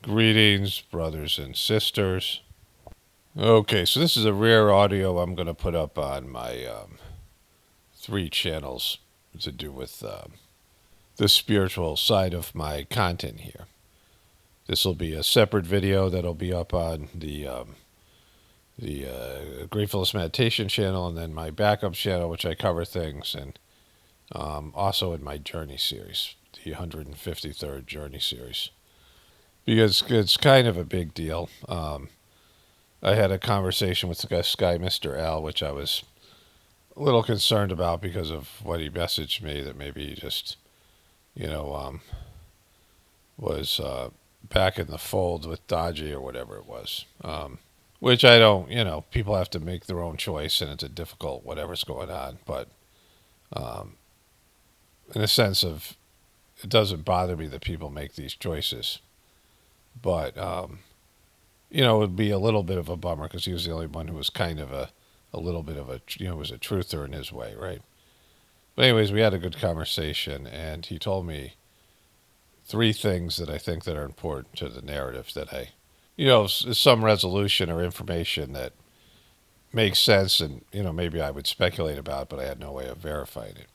Greetings, brothers and sisters. Okay, so this is a rare audio I'm going to put up on my three channels to do with the spiritual side of my content here. This will be a separate video that'll be up on the Gratefulness Meditation channel, and then my backup channel, which I cover things, and also in my Journey series, the 153rd Journey series, because it's kind of a big deal. I had a conversation with this guy, Mr. L, which I was a little concerned about because of what he messaged me, that maybe he just, you know, was back in the fold with Doooji or whatever it was. Which I don't, people have to make their own choice, and it's a difficult whatever's going on. But um, in a sense of, it doesn't bother me that people make these choices. But it would be a little bit of a bummer because he was the only one who was kind of a little bit of a, was a truther in his way, right? But anyways, we had a good conversation, and he told me three things that I think that are important to the narrative that some resolution or information that makes sense, and, maybe I would speculate about, but I had no way of verifying it.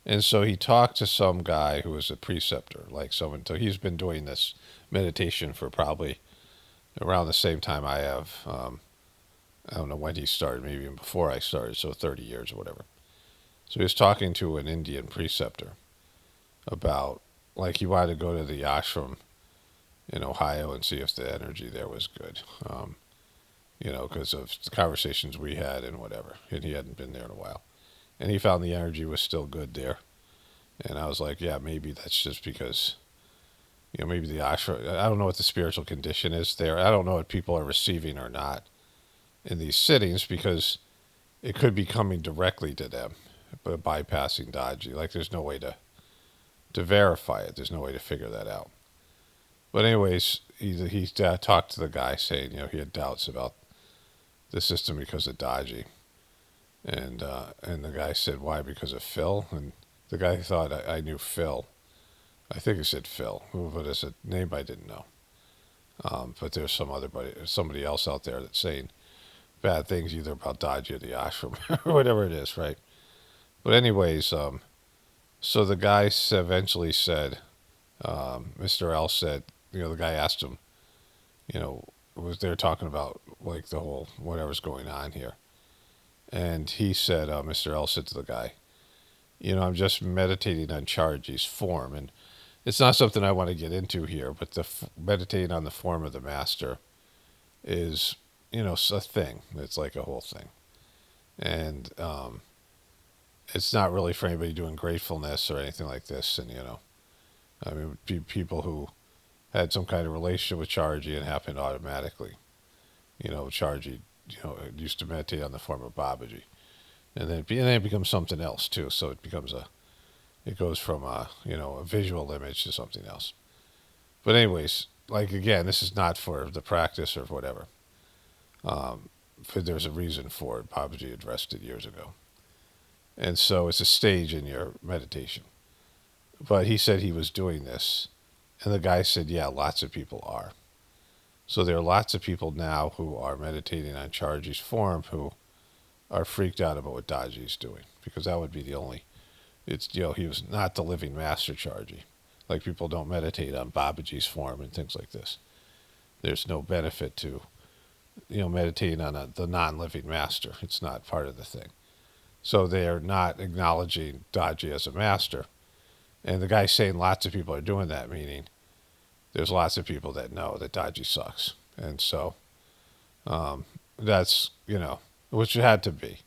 And so he talked to some guy who was a preceptor, like someone, so he's been doing this meditation for probably around the same time I have. I don't know when he started, maybe even before I started, so 30 years or whatever. So he was talking to an Indian preceptor about, like, he wanted to go to the ashram in Ohio and see if the energy there was good, because of the conversations we had and whatever. And he hadn't been there in a while. And he found the energy was still good there. And I was like, yeah, maybe that's just because, maybe the ashram, I don't know what the spiritual condition is there. I don't know what people are receiving or not in these sittings, because it could be coming directly to them, but bypassing Doooji. Like, there's no way to verify it. There's no way to figure that out. But anyways, he talked to the guy saying, he had doubts about the system because of Doooji. And the guy said, why? Because of Phil? And the guy thought I knew Phil. I think he said Phil, but it's a name I didn't know. But there's somebody else out there that's saying bad things either about Doooji or the ashram or whatever it is, right? But anyways, so the guy eventually said, Mr. L said, the guy asked him, was they're talking about, like, the whole whatever's going on here. And he said, Mr. L said to the guy, I'm just meditating on Chariji's form. And it's not something I want to get into here, but meditating on the form of the master is, a thing. It's like a whole thing. And it's not really for anybody doing gratefulness or anything like this. And, I mean, people who had some kind of relationship with Chariji and happened automatically. Chariji, used to meditate on the form of Babaji. And then it becomes something else, too. So it goes from a visual image to something else. But anyways, like, again, this is not for the practice or whatever. There's a reason for it. Babaji addressed it years ago. And so it's a stage in your meditation. But he said he was doing this. And the guy said, yeah, lots of people are. So there are lots of people now who are meditating on Chariji's form who are freaked out about what Doooji's doing. Because that would be the only... he was not the living master Chariji. Like, people don't meditate on Babaji's form and things like this. There's no benefit to, meditating on the non-living master. It's not part of the thing. So they are not acknowledging Doooji as a master. And the guy's saying lots of people are doing that, meaning there's lots of people that know that Doooji sucks. And so that's, which it had to be.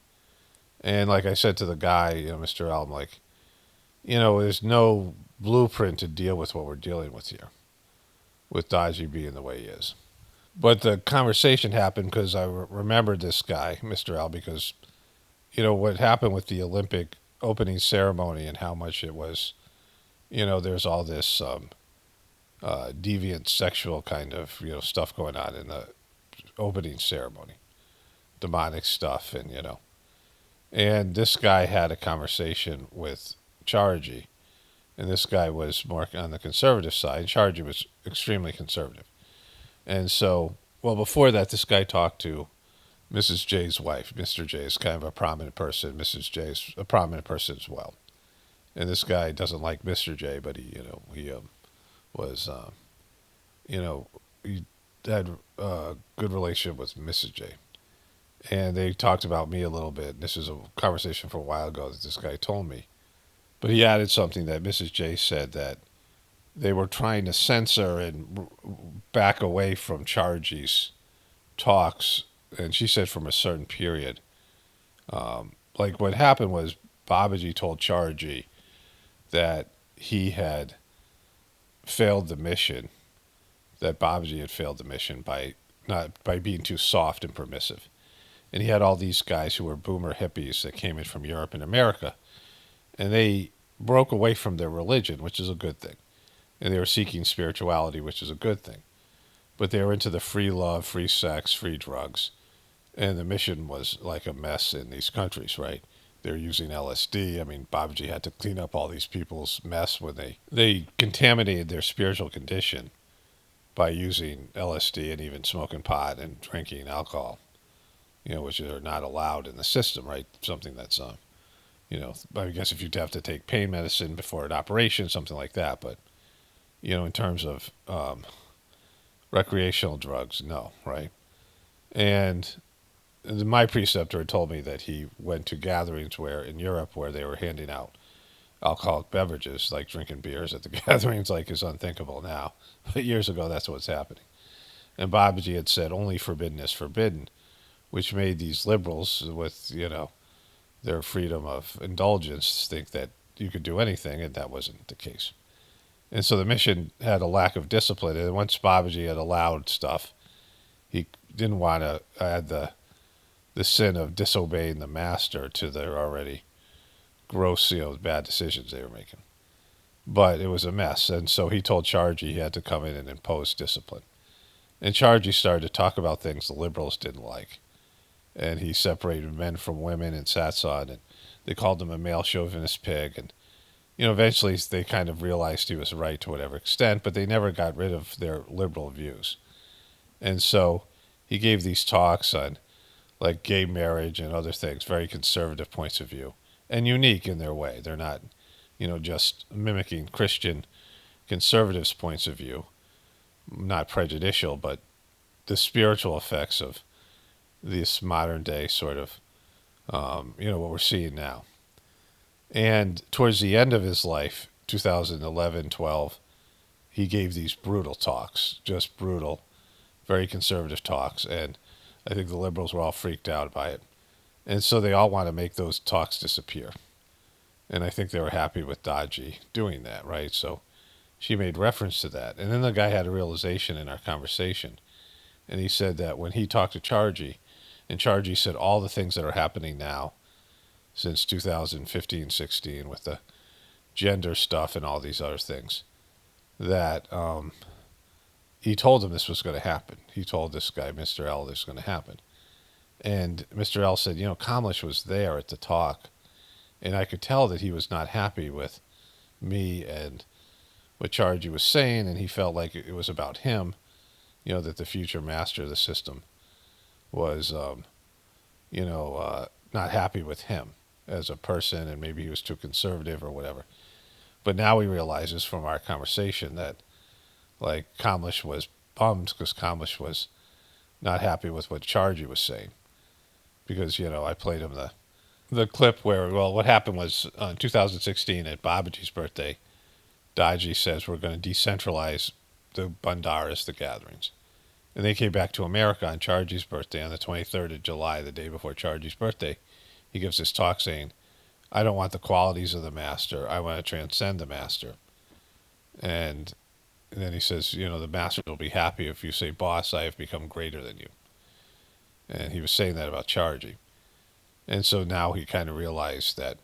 And like I said to the guy, Mr. L, I'm like, there's no blueprint to deal with what we're dealing with here, with Doooji being the way he is. But the conversation happened because I remembered this guy, Mr. L, because, what happened with the Olympic opening ceremony and how much it was, there's all this deviant sexual kind of, stuff going on in the opening ceremony, demonic stuff, and, And this guy had a conversation with Chariji, and this guy was more on the conservative side. Chariji was extremely conservative. And so, well, before that, this guy talked to Mrs. J's wife. Mr. J is kind of a prominent person. Mrs. J is a prominent person as well. And this guy doesn't like Mr. J, but he was, you know, he had a good relationship with Mrs. J. And they talked about me a little bit. This is a conversation from a while ago that this guy told me. But he added something that Mrs. J said, that they were trying to censor and back away from Chariji's talks. And she said from a certain period. Like what happened was Babaji told Chariji that he had failed the mission, that Babaji had failed the mission by being too soft and permissive. And he had all these guys who were boomer hippies that came in from Europe and America, and they broke away from their religion, which is a good thing. And they were seeking spirituality, which is a good thing. But they were into the free love, free sex, free drugs. And the mission was like a mess in these countries, right? They're using LSD. I mean, Babaji had to clean up all these people's mess when they contaminated their spiritual condition by using LSD and even smoking pot and drinking alcohol, which are not allowed in the system, right? Something that's, I guess if you'd have to take pain medicine before an operation, something like that. But, in terms of recreational drugs, no, right? And my preceptor had told me that he went to gatherings in Europe where they were handing out alcoholic beverages, like drinking beers at the gatherings, like is unthinkable now. But years ago, that's what's happening. And Babaji had said, only forbidden is forbidden, which made these liberals with, their freedom of indulgence think that you could do anything, and that wasn't the case. And so the mission had a lack of discipline. And once Babaji had allowed stuff, he didn't want to add the sin of disobeying the master to their already gross, bad decisions they were making. But it was a mess. And so he told Chariji he had to come in and impose discipline. And Chariji started to talk about things the liberals didn't like. And he separated men from women in satsang, and they called him a male chauvinist pig. And, eventually they kind of realized he was right to whatever extent, but they never got rid of their liberal views. And so he gave these talks on like gay marriage and other things, very conservative points of view, and unique in their way. They're not, just mimicking Christian conservatives' points of view, not prejudicial, but the spiritual effects of this modern day sort of, what we're seeing now. And towards the end of his life, 2011, 12, he gave these brutal talks, just brutal, very conservative talks. And I think the liberals were all freaked out by it. And so they all want to make those talks disappear. And I think they were happy with Doooji doing that, right? So she made reference to that. And then the guy had a realization in our conversation. And he said that when he talked to Chariji, and Chariji said all the things that are happening now since 2015, 16 with the gender stuff and all these other things, that he told him this was going to happen. He told this guy, Mr. L, this was going to happen. And Mr. L said, Kamlesh was there at the talk, and I could tell that he was not happy with me and what Chariji was saying, and he felt like it was about him, that the future master of the system was, not happy with him as a person, and maybe he was too conservative or whatever. But now he realizes from our conversation that, like, Kamlesh was bummed because Kamlesh was not happy with what Chariji was saying. Because, I played him the clip where, what happened was in 2016 at Babaji's birthday, Doooji says we're going to decentralize the bandaras, the gatherings. And they came back to America on Chariji's birthday on the 23rd of July, the day before Chariji's birthday. He gives this talk saying, I don't want the qualities of the master. I want to transcend the master. And then he says, the master will be happy if you say, boss, I have become greater than you. And he was saying that about Chariji. And so now he kind of realized that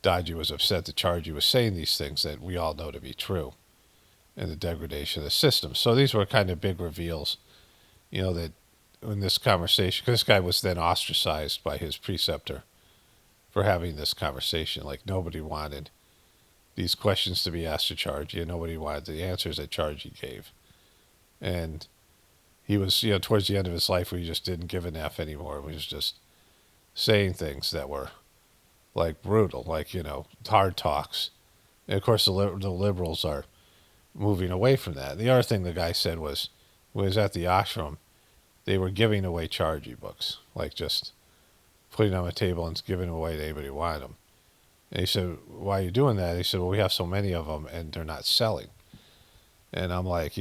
Doooji was upset that Chariji was saying these things that we all know to be true, and the degradation of the system. So these were kind of big reveals, that in this conversation, because this guy was then ostracized by his preceptor for having this conversation. Like, nobody wanted these questions to be asked to Chariji, and nobody wanted the answers that Chariji gave. And he was, towards the end of his life, where he just didn't give an F anymore. He was just saying things that were like brutal, like, hard talks. And of course, the liberals are moving away from that. The other thing the guy said was at the ashram, they were giving away Chariji books, like just putting them on a table and giving them away to anybody who wanted them. And he said, "Why are you doing that?" He said, "Well, we have so many of them and they're not selling." And I'm like,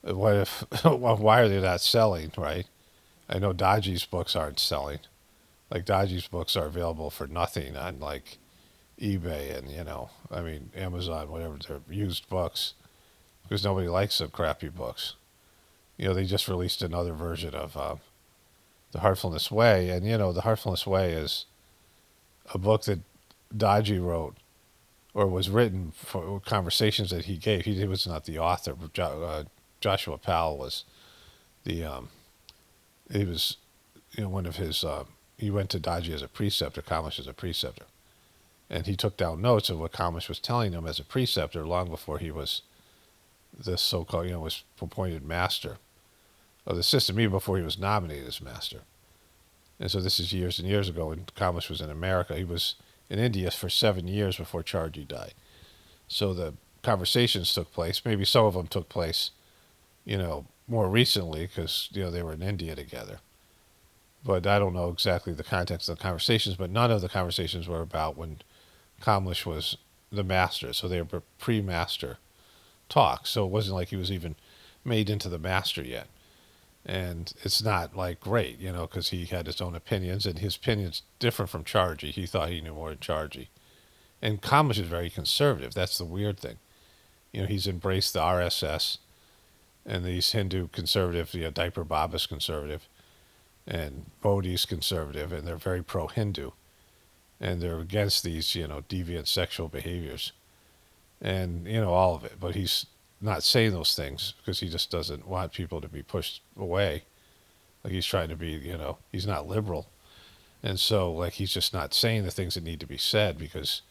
what if, why are they not selling, right? I know Doooji's books aren't selling. Like, Doooji's books are available for nothing on, like, eBay and, Amazon, whatever. They're used books because nobody likes the crappy books. They just released another version of The Heartfulness Way. And, The Heartfulness Way is a book that Doooji wrote, or was written for conversations that he gave. He was not the author. Joshua Powell was the, he was, one of his, he went to Doooji as a preceptor, Kamish as a preceptor. And he took down notes of what Kamish was telling him as a preceptor long before he was this so-called, was appointed master of the system, even before he was nominated as master. And so this is years and years ago when Kamish was in America. He was in India for 7 years before Chariji died. So the conversations took place. Maybe some of them took place, more recently because, they were in India together. But I don't know exactly the context of the conversations, but none of the conversations were about when Kamish was the master. So they were pre-master talks. So it wasn't like he was even made into the master yet. And it's not like great, because he had his own opinions, and his opinions different from Chariji. He thought he knew more than Chariji. And Kamish is very conservative. That's the weird thing. He's embraced the RSS and these Hindu conservative, Diaper Baba's conservative, and Bodhi's conservative, and they're very pro-Hindu. And they're against these, deviant sexual behaviors. And, all of it. But he's not saying those things because he just doesn't want people to be pushed away. Like, he's trying to be, he's not liberal. And so, like, he's just not saying the things that need to be said because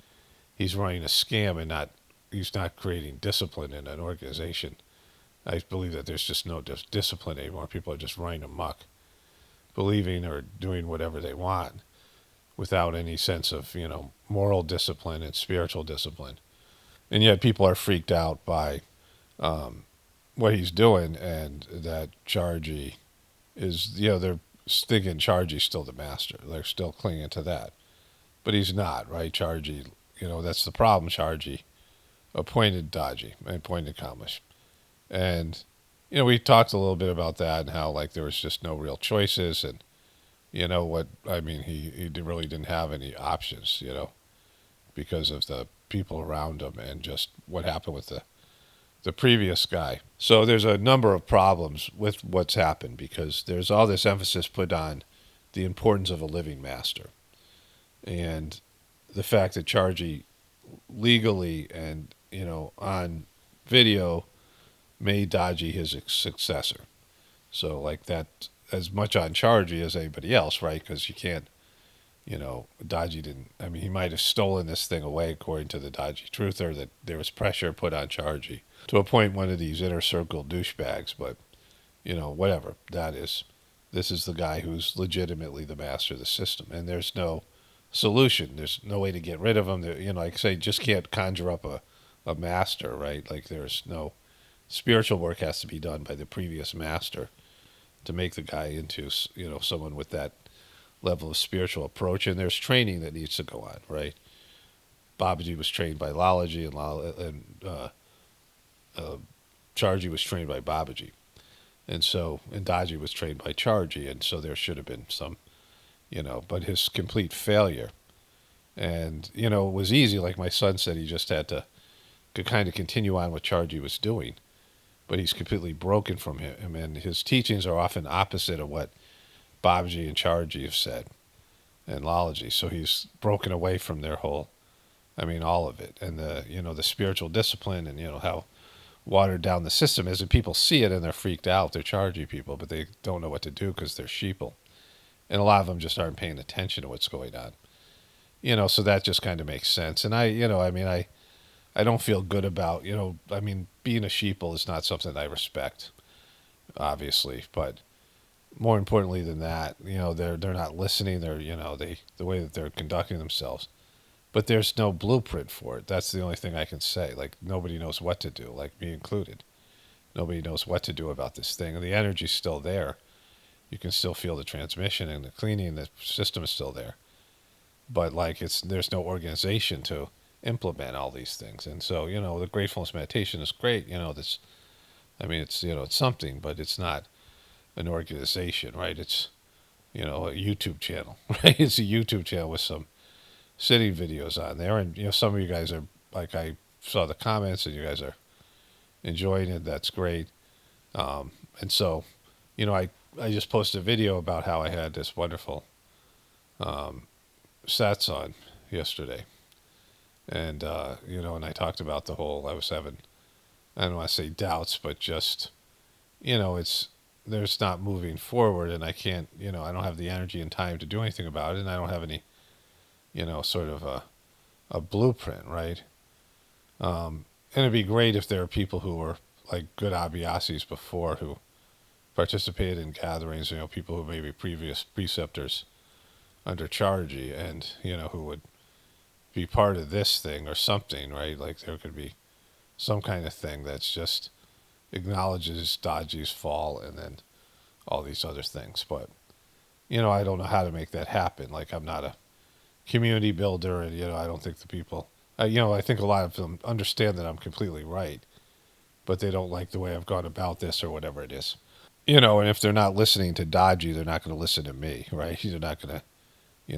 he's running a scam and he's not creating discipline in an organization. I believe that there's just no discipline anymore. People are just running amok, believing or doing whatever they want without any sense of, moral discipline and spiritual discipline. And yet people are freaked out by what he's doing, and that Chariji is, they're thinking Chariji's still the master. They're still clinging to that. But he's not, right? Chariji, that's the problem. Chariji appointed Doooji, appointed Kamish. And, we talked a little bit about that and how, like, there was just no real choices. And, he really didn't have any options, because of the people around him and just what happened with the previous guy. So there's a number of problems with what's happened because there's all this emphasis put on the importance of a living master. And the fact that Chariji legally and, on video made Doooji his successor. So, like, that as much on Chariji as anybody else, right? Because you can't, Doooji didn't, he might have stolen this thing away according to the Doooji truther, that there was pressure put on Chariji to appoint one of these inner circle douchebags, but, whatever that is. This is the guy who's legitimately the master of the system, and there's no solution. There's no way to get rid of him. Like I say, just can't conjure up a master, right? Like, there's no spiritual work has to be done by the previous master to make the guy into, someone with that level of spiritual approach. And there's training that needs to go on, right? Babaji was trained by Lalaji, and Chariji was trained by Babaji. And Doooji was trained by Chariji. And so there should have been some, but his complete failure. And, it was easy. Like my son said, he just had to kind of continue on what Chariji was doing. But he's completely broken from him, and his teachings are often opposite of what Babaji and Chariji have said, and Lalaji. So he's broken away from their whole, all of it, and the spiritual discipline, and how watered down the system is. And people see it and they're freaked out. They're Chariji people, but they don't know what to do because they're sheeple, and a lot of them just aren't paying attention to what's going on. So that just kind of makes sense. And I don't feel good about, being a sheeple is not something I respect. obviously, but more importantly than that, they're not listening. They're the way that they're conducting themselves. But there's no blueprint for it. That's the only thing I can say. Like nobody knows what to do, like me included. Nobody knows what to do about this thing, and the energy's still there. You can still feel the transmission and the cleaning. The system is still there, but like there's no organization to implement all these things. And so the gratefulness meditation is great. This I mean it's something, but it's not an organization, right? It's a YouTube channel, right? It's a YouTube channel with some sitting videos on there, and some of you guys are like I saw the comments, and you guys are enjoying it. That's great. And so, I just posted a video about how I had this wonderful satsang yesterday, and and I talked about the whole I was having I don't want to say doubts, but just it's there's not moving forward, and I can't I don't have the energy and time to do anything about it, and I don't have any sort of a blueprint, right? And it'd be great if there are people who were like good abhyasis before who participated in gatherings, people who may be previous preceptors under Chariji, and who would be part of this thing or something, right? Like there could be some kind of thing that's just acknowledges Doooji's fall and then all these other things. But I don't know how to make that happen. Like I'm not a community builder, and I don't think the people I think a lot of them understand that I'm completely right, but they don't like the way I've gone about this or whatever it is. And if they're not listening to Doooji, they're not going to listen to me, right? They're not going to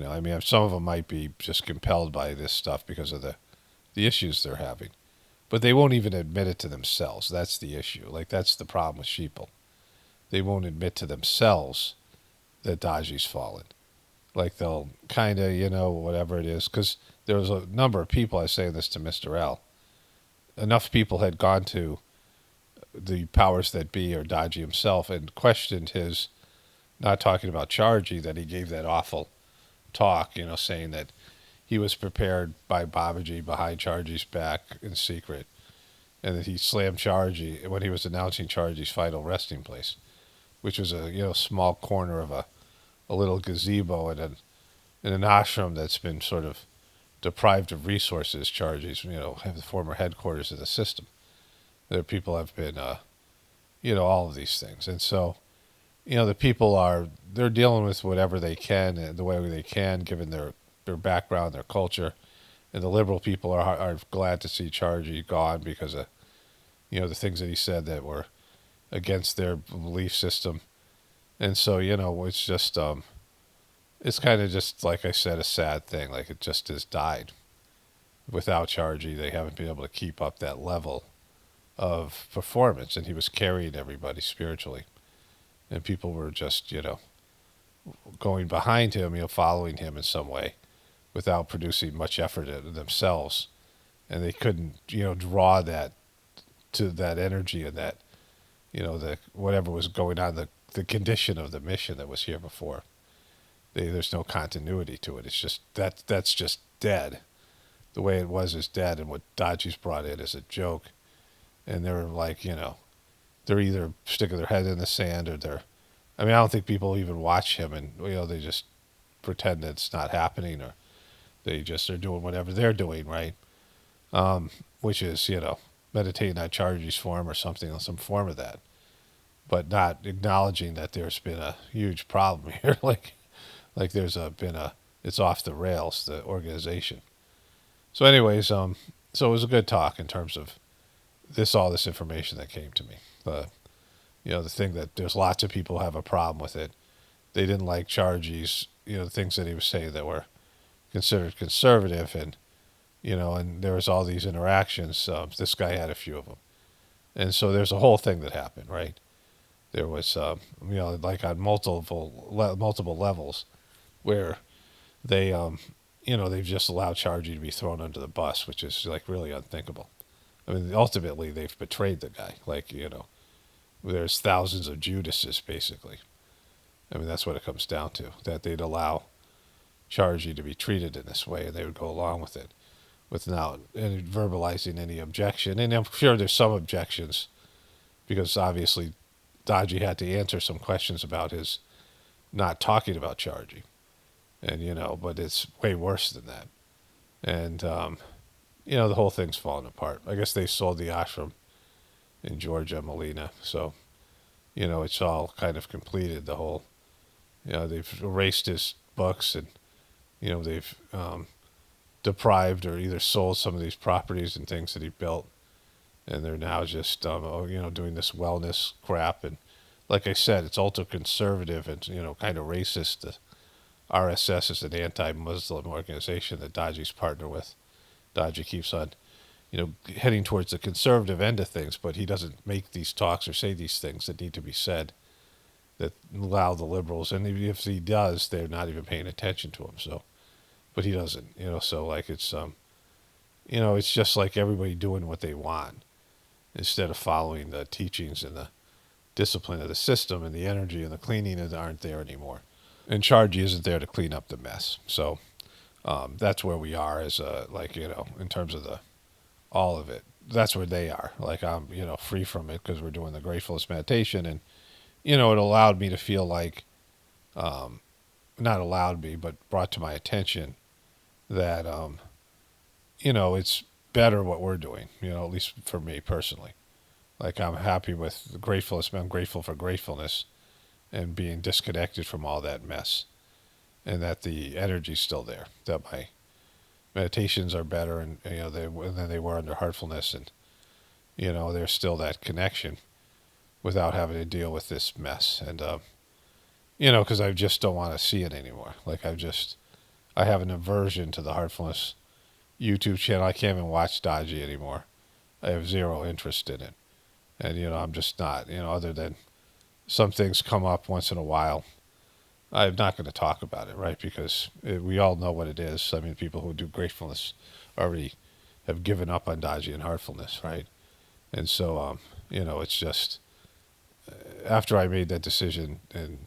I mean, some of them might be just compelled by this stuff because of the issues they're having, but they won't even admit it to themselves. That's the issue. Like that's the problem with sheeple. They won't admit to themselves that Doooji's fallen. Like they'll kind of whatever it is, because there was a number of people, I say this to Mr. L, enough people had gone to the powers that be or Doooji himself and questioned his not talking about Chariji, that he gave that awful talk, saying that he was prepared by Babaji behind Chariji's back in secret, and that he slammed Chariji when he was announcing Chariji's final resting place, which was a small corner of a little gazebo in an ashram that's been sort of deprived of resources. Chariji's have the former headquarters of the system. There people have been all of these things, and so the people they're dealing with whatever they can and the way they can, given their background, their culture, and the liberal people are glad to see Chariji gone because of the things that he said that were against their belief system. And so it's just it's kind of just like I said, a sad thing. Like it just has died. Without Chariji, they haven't been able to keep up that level of performance, and he was carrying everybody spiritually, and people were just going behind him, following him in some way without producing much effort themselves, and they couldn't draw that to that energy and that the whatever was going on, the condition of the mission that was here before. There's no continuity to it. It's just that's just dead. The way it was is dead, and what Doooji's brought in is a joke. And they're like, they're either sticking their head in the sand or I don't think people even watch him, and they just pretend that it's not happening, or they just are doing whatever they're doing, right? Which is meditating on Chariji's form or something, some form of that, but not acknowledging that there's been a huge problem here, like there's been it's off the rails, the organization. So, anyways, so it was a good talk in terms of all this information that came to me. The thing that there's lots of people who have a problem with it. They didn't like Chariji's, the things that he was saying that were considered conservative, and and there was all these interactions. This guy had a few of them, and so there's a whole thing that happened, right? There was, like on multiple levels, where they, they've just allowed Chariji to be thrown under the bus, which is like really unthinkable. I mean, ultimately, they've betrayed the guy. Like, there's thousands of Judases, basically. I mean, that's what it comes down to, that they'd allow Chariji to be treated in this way, and they would go along with it without verbalizing any objection. And I'm sure there's some objections, because obviously Doooji had to answer some questions about his not talking about Chariji. And, but it's way worse than that. And, the whole thing's falling apart. I guess they sold the ashram in Georgia, Molina. So, it's all kind of completed. The whole, they've erased his books, and, they've deprived or either sold some of these properties and things that he built. And they're now just, doing this wellness crap. And like I said, it's ultra conservative and, kind of racist. The RSS is an anti-Muslim organization that Doooji's partner with. Doooji keeps on, heading towards the conservative end of things, but he doesn't make these talks or say these things that need to be said that allow the liberals. And if he does, they're not even paying attention to him. So, but he doesn't, so like it's, it's just like everybody doing what they want instead of following the teachings and the discipline of the system, and the energy and the cleaning that aren't there anymore. And Chariji isn't there to clean up the mess. So that's where we are as in terms of all of it. That's where they are. Like I'm, free from it because we're doing the gratefulness meditation. And, it allowed me to feel like, not allowed me, but brought to my attention that, it's better what we're doing, at least for me personally. Like I'm happy with the gratefulness. I'm grateful for gratefulness and being disconnected from all that mess, and that the energy's still there, that my meditations are better, and, than they were under heartfulness. And, there's still that connection without having to deal with this mess. And, because I just don't want to see it anymore. Like I have an aversion to the heartfulness YouTube channel. I can't even watch Doooji anymore. I have zero interest in it. And, I'm just not, other than some things come up once in a while. I'm not going to talk about it, right? Because we all know what it is. I mean, people who do gratefulness already have given up on Doooji and heartfulness, right? And so, it's just, after I made that decision, and,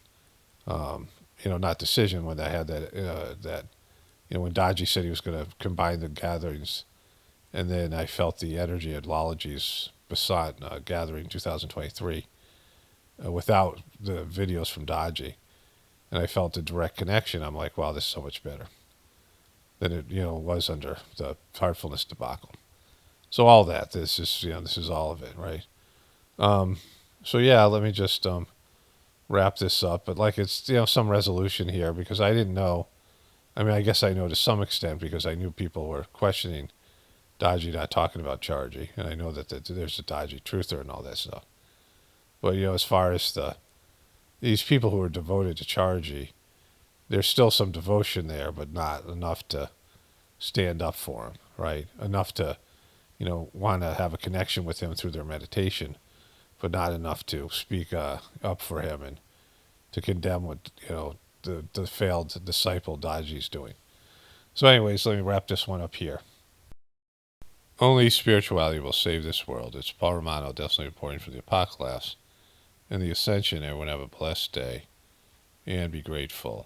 not decision, when I had that, when Doooji said he was going to combine the gatherings, and then I felt the energy at Lology's Basant gathering 2023 without the videos from Doooji, and I felt a direct connection. I'm like, wow, this is so much better than it was under the heartfulness debacle. So all that, this is all of it, right? So yeah, let me just wrap this up. But like it's some resolution here, because I didn't know. I mean, I guess I know to some extent because I knew people were questioning Doooji not talking about Chariji, and I know that there's a Doooji truther and all that stuff. But as far as these people who are devoted to Chariji, there's still some devotion there, but not enough to stand up for him, right? Enough to want to have a connection with him through their meditation, but not enough to speak up for him and to condemn what the failed disciple Doooji's doing. So anyways, let me wrap this one up here. Only spirituality will save this world. It's Paul Romano, definitely reporting for the Apocalypse and the Ascension. Everyone have a blessed day and be grateful.